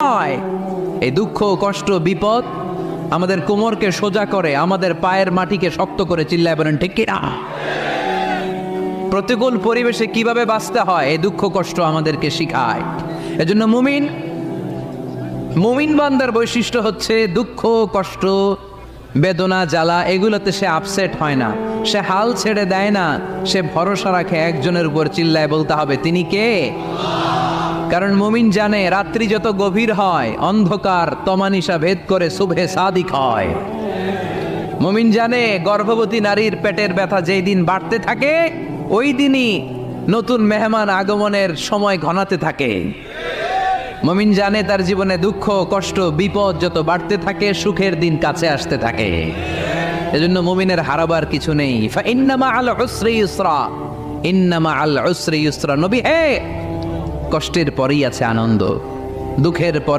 হয়। এই দুঃখ, কষ্ট, বিপদ আমাদের কোমরকে সোজা করে, আমাদের পায়ের মাটিকে শক্ত করে। চিল্লায় বলেন ঠিক কিনা? প্রতিকূল পরিবেশে কিভাবে বাঁচতে হয় এই দুঃখ কষ্ট আমাদেরকে শিখায়। এজন্য মুমিন বান্দার বৈশিষ্ট্য হচ্ছে দুঃখ কষ্ট বেদনা জ্বালা এগুলোতে সে আপসেট হয় না, সে হাল ছেড়ে দেয় না, সে ভরসা রাখে একজনের উপর। চিল্লায় বলতে হবে তিনি কে? কারণ মুমিন জানে রাত্রি যত গভীর হয় অন্ধকার তমানিসা ভেদ করে সুবহে সাদিক হয়। মুমিন জানে গর্ভবতী নারীর পেটের ব্যথা যেই দিন বাড়তে থাকে ওই দিনই নতুন মেহমান আগমনের সময় ঘনাতে থাকে। মুমিন জানে তার জীবনে দুঃখ কষ্ট বিপদ যত বাড়তে থাকে সুখের দিন কাছে আসতে থাকে। এজন্য মুমিনের হারাবার কিছু নেই। ইন্না মাআল উসরি ইউসরা, ইন্না মাআল উসরি ইউসরা। নবী হে, কষ্টের পরেই আছে আনন্দ, দুঃখের পরে